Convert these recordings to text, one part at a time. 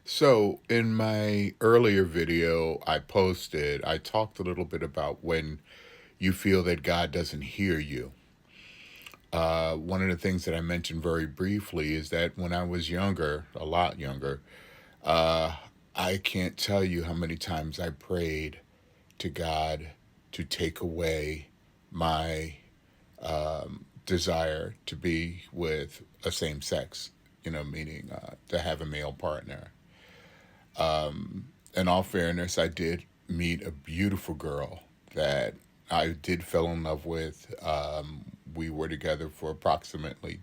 So, in my earlier video I talked a little bit about when you feel that God doesn't hear you. One of the things that I mentioned very briefly is that when I was younger, a lot younger, uh, I can't tell you how many times I prayed to God to take away my desire to be with a same sex, meaning to have a male partner. In all fairness, I did meet a beautiful girl that I did fell in love with. We were together for approximately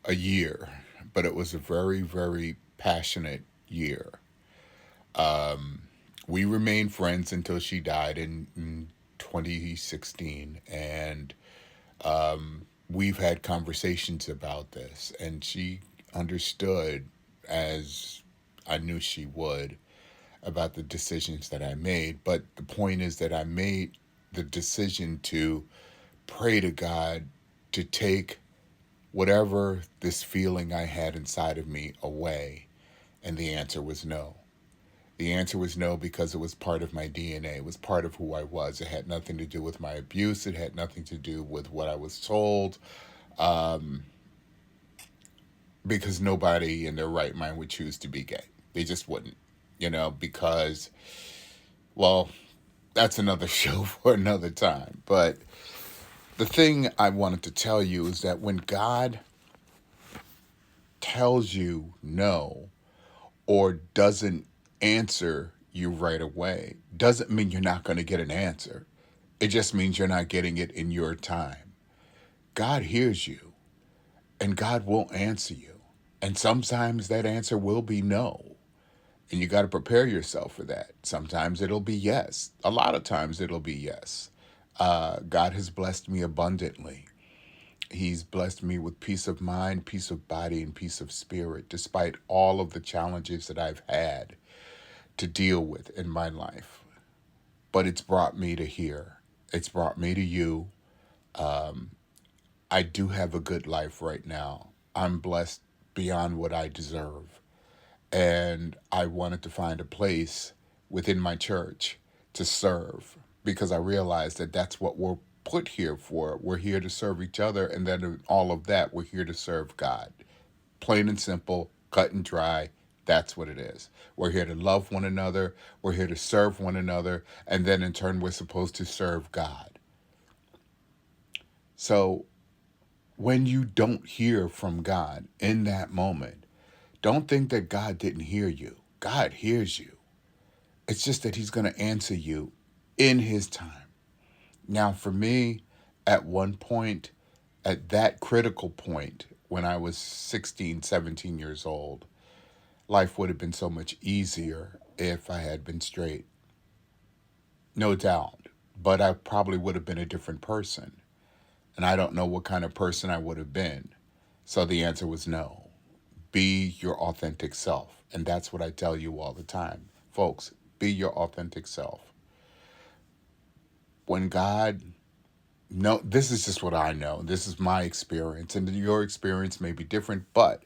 a year, but it was a very, very passionate year. We remained friends until she died in 2016, and we've had conversations about this, and she understood, as I knew she would, about the decisions that I made. But the point is that I made the decision to pray to God to take whatever this feeling I had inside of me away. And the answer was no. The answer was no because it was part of my DNA. It was part of who I was. It had nothing to do with my abuse. It had nothing to do with what I was told, because nobody in their right mind would choose to be gay. They just wouldn't, because, well, that's another show for another time. But the thing I wanted to tell you is that when God tells you no or doesn't answer you right away, doesn't mean you're not going to get an answer. It just means you're not getting it in your time. God hears you and God will answer you. And sometimes that answer will be no. And you got to prepare yourself for that. Sometimes it'll be yes. A lot of times it'll be yes. God has blessed me abundantly. He's blessed me with peace of mind, peace of body, and peace of spirit, despite all of the challenges that I've had to deal with in my life. But it's brought me to here. It's brought me to you. I do have a good life right now. I'm blessed beyond what I deserve. And I wanted to find a place within my church to serve because I realized that that's what we're put here for. We're here to serve each other, and then in all of that, we're here to serve God. Plain and simple, cut and dry. That's what it is. We're here to love one another, we're here to serve one another, and then in turn, we're supposed to serve God. So when you don't hear from God in that moment, don't think that God didn't hear you. God hears you. It's just that he's going to answer you in his time. Now, for me, at one point, at that critical point, when I was 16, 17 years old, life would have been so much easier if I had been straight. No doubt. But I probably would have been a different person. And I don't know what kind of person I would have been. So the answer was no. Be your authentic self. And that's what I tell you all the time. Folks, be your authentic self. When God, no, this is just what I know. This is my experience. And your experience may be different, but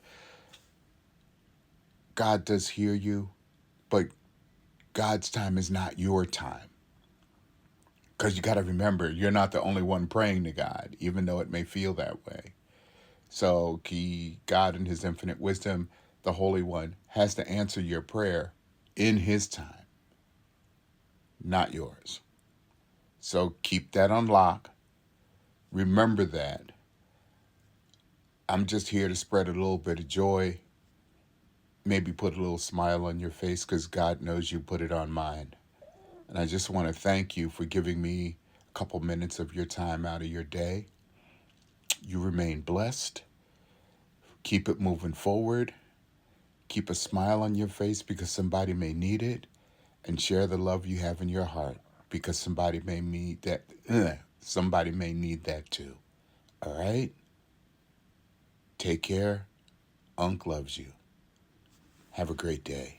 God does hear you. But God's time is not your time. Because you got to remember, you're not the only one praying to God, even though it may feel that way. So God in his infinite wisdom, the Holy One, has to answer your prayer in his time, not yours. So keep that on lock. Remember that. I'm just here to spread a little bit of joy, maybe put a little smile on your face because God knows you put it on mine. And I just want to thank you for giving me a couple minutes of your time out of your day. You remain blessed. Keep it moving forward. Keep a smile on your face because somebody may need it. And share the love you have in your heart because somebody may need that. Somebody may need that too. All right? Take care. Unc loves you. Have a great day.